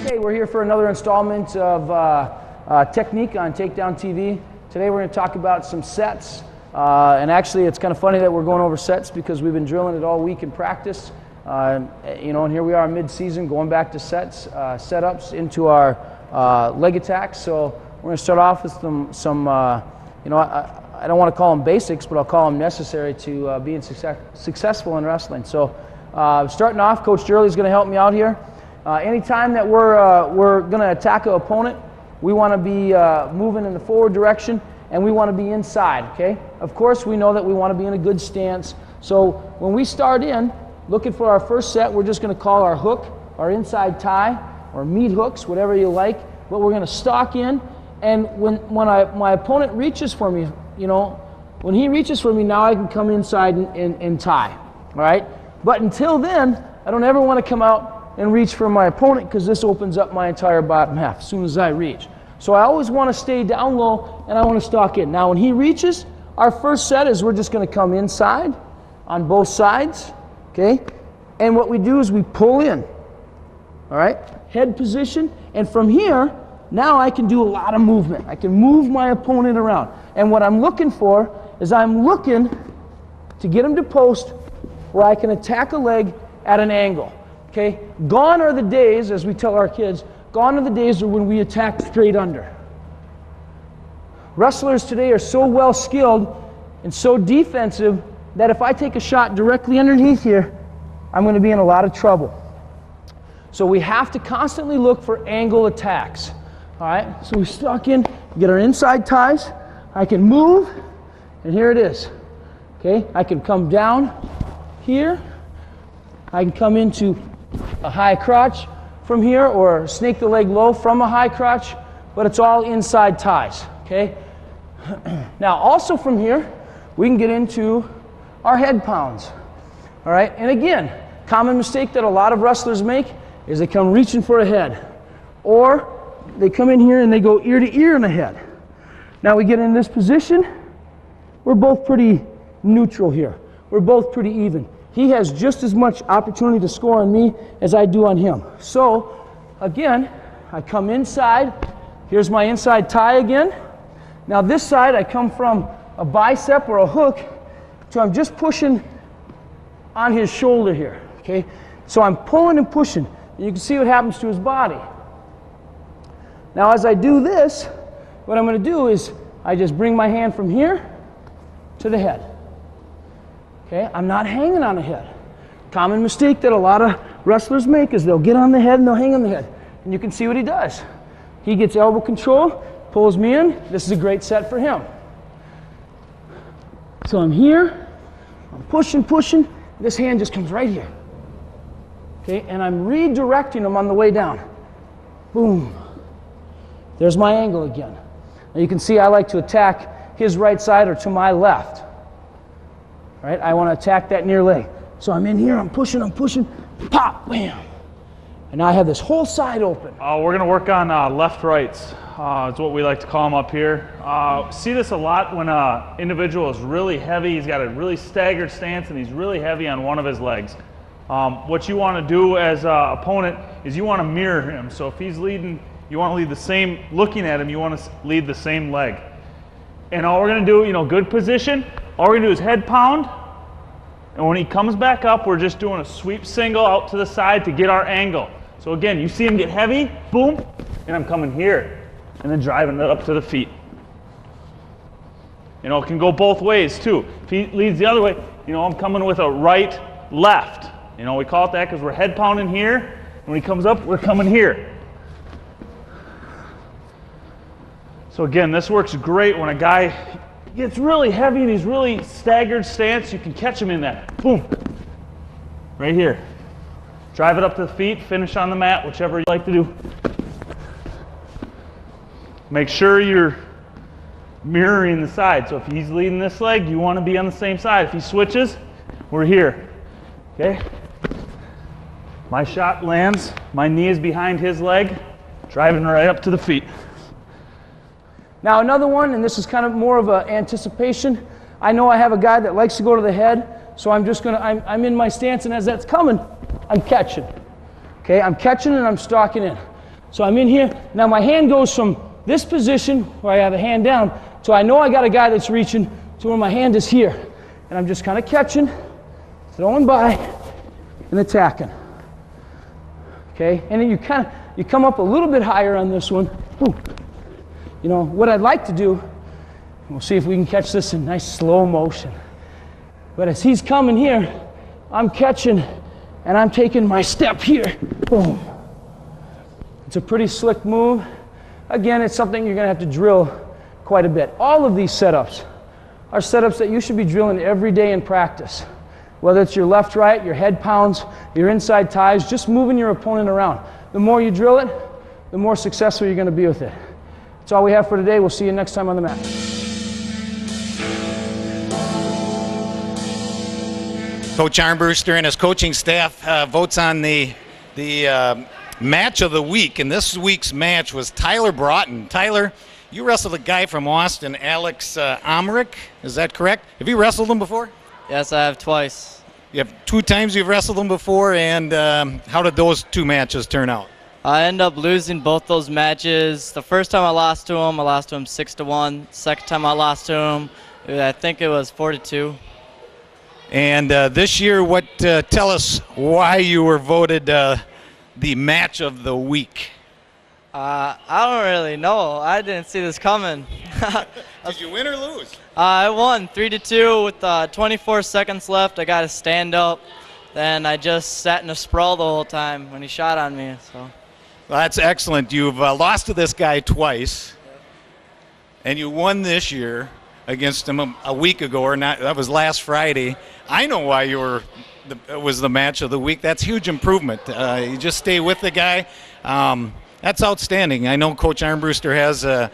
Hey, we're here for another installment of Technique on Takedown TV. Today we're going to talk about some sets. And actually it's kind of funny that we're going over sets because we've been drilling it all week in practice. And here we are mid-season going back to sets, setups into our leg attacks. So we're going to start off with some I don't want to call them basics, but I'll call them necessary to being successful in wrestling. So starting off, Coach Durley is going to help me out here. Anytime that we're going to attack an opponent, we want to be moving in the forward direction, and we want to be inside, okay? Of course, we know that we want to be in a good stance. So when we start in, looking for our first set, we're just going to call our hook, our inside tie, or meat hooks, whatever you like. But we're going to stalk in, and when my opponent reaches for me, when he reaches for me, now I can come inside and tie, all right? But until then, I don't ever want to come out and reach for my opponent because this opens up my entire bottom half as soon as I reach. So I always want to stay down low and I want to stalk in. Now when he reaches, our first set is we're just going to come inside on both sides, okay? And what we do is we pull in, all right? Head position, and from here, now I can do a lot of movement. I can move my opponent around. And what I'm looking for is I'm looking to get him to post where I can attack a leg at an angle. Okay, gone are the days, as we tell our kids, gone are the days when we attack straight under. Wrestlers today are so well skilled and so defensive that if I take a shot directly underneath here, I'm going to be in a lot of trouble. So we have to constantly look for angle attacks. All right, so we stalk in, get our inside ties. I can move, and here it is. Okay, I can come down here. I can come into a high crotch from here, or snake the leg low from a high crotch, but it's all inside ties, okay? Now also from here, we can get into our head pounds, all right? And again, common mistake that a lot of wrestlers make is they come reaching for a head, or they come in here and they go ear to ear in the head. Now we get in this position, we're both pretty neutral here. We're both pretty even. He has just as much opportunity to score on me as I do on him. So, again, I come inside. Here's my inside tie again. Now this side, I come from a bicep or a hook, so I'm just pushing on his shoulder here, okay? So I'm pulling and pushing, and you can see what happens to his body. Now as I do this, what I'm going to do is I just bring my hand from here to the head. Okay, I'm not hanging on the head. Common mistake that a lot of wrestlers make is they'll get on the head and they'll hang on the head. And you can see what he does. He gets elbow control, pulls me in. This is a great set for him. So I'm here, I'm pushing. This hand just comes right here. Okay, and I'm redirecting him on the way down. Boom. There's my angle again. Now you can see I like to attack his right side or to my left. Right? I want to attack that near leg. So I'm in here, I'm pushing, pop, bam. And now I have this whole side open. We're going to work on left-rights. It's what we like to call them up here. See this a lot when an individual is really heavy. He's got a really staggered stance and he's really heavy on one of his legs. What you want to do as an opponent is you want to mirror him. So if he's leading, you want to lead the same, looking at him, you want to lead the same leg. And all we're going to do, good position. All we're going to do is head pound, and when he comes back up, we're just doing a sweep single out to the side to get our angle. So again, you see him get heavy, boom, and I'm coming here, and then driving it up to the feet. It can go both ways too. If he leads the other way, I'm coming with a right, left. We call it that because we're head pounding here, and when he comes up, we're coming here. So again, this works great when a guy gets really heavy and he's really staggered stance. You can catch him in that. Boom. Right here. Drive it up to the feet, finish on the mat, whichever you like to do. Make sure you're mirroring the side. So if he's leading this leg, you want to be on the same side. If he switches, we're here. Okay? My shot lands, my knee is behind his leg, driving right up to the feet. Now another one, and this is kind of more of an anticipation. I know I have a guy that likes to go to the head, so I'm in my stance, and as that's coming, I'm catching. Okay, I'm catching and I'm stalking in. So I'm in here. Now my hand goes from this position where I have a hand down, so I know I got a guy that's reaching to where my hand is here. And I'm just kind of catching, throwing by, and attacking. Okay, and then you come up a little bit higher on this one. Ooh. You know, what I'd like to do, we'll see if we can catch this in nice slow motion. But as he's coming here, I'm catching and I'm taking my step here. Boom. It's a pretty slick move. Again, it's something you're gonna have to drill quite a bit. All of these setups are setups that you should be drilling every day in practice. Whether it's your left, right, your head pounds, your inside ties, just moving your opponent around. The more you drill it, the more successful you're gonna be with it. That's all we have for today. We'll see you next time on the mat. Coach Armbruster and his coaching staff votes on the match of the week, and this week's match was Tyler Broughton. Tyler, you wrestled a guy from Austin, Alex Amrick, is that correct? Have you wrestled him before? Yes, I have twice. You have 2 times you've wrestled him before, and how did those 2 matches turn out? I ended up losing both those matches. The first time I lost to him 6-1. Second time I lost to him, I think it was 4-2. And this year, tell us why you were voted the match of the week. I don't really know. I didn't see this coming. Did you win or lose? I won 3-2 with 24 seconds left. I got a stand up. Then I just sat in a sprawl the whole time when he shot on me. So. Well, that's excellent. You've lost to this guy twice, and you won this year against him a week ago, or not? That was last Friday. I know why it was the match of the week. That's huge improvement. You just stay with the guy. That's outstanding. I know Coach Armbruster has a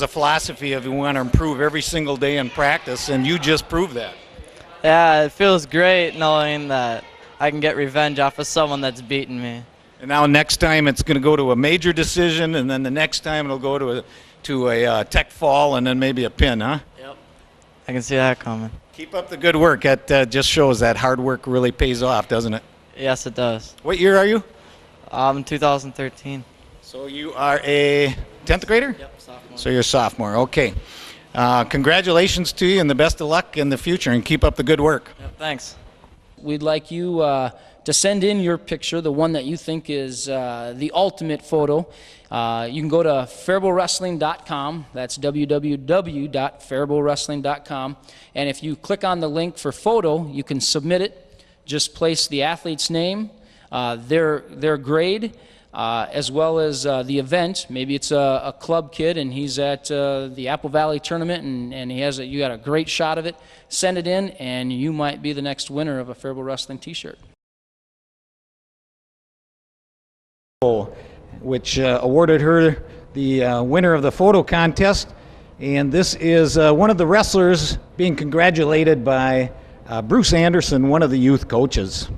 philosophy of you want to improve every single day in practice, and you just proved that. Yeah, it feels great knowing that I can get revenge off of someone that's beaten me. And now next time it's going to go to a major decision, and then the next time it'll go to a tech fall, and then maybe a pin, huh? Yep. I can see that coming. Keep up the good work. That just shows that hard work really pays off, doesn't it? Yes, it does. What year are you? 2013. So you are a 10th grader? Yep, sophomore. So you're a sophomore. Okay. Congratulations to you and the best of luck in the future, and keep up the good work. Yep, thanks. We'd like you to send in your picture, the one that you think is the ultimate photo. You can go to faribaultwrestling.com. That's www.faribaultwrestling.com. And if you click on the link for photo, you can submit it. Just place the athlete's name, their grade, as well as the event. Maybe it's a club kid and he's at the Apple Valley tournament and you got a great shot of it. Send it in and you might be the next winner of a Faribault Wrestling t-shirt. Which awarded her the winner of the photo contest. And this is one of the wrestlers being congratulated by Bruce Anderson, one of the youth coaches.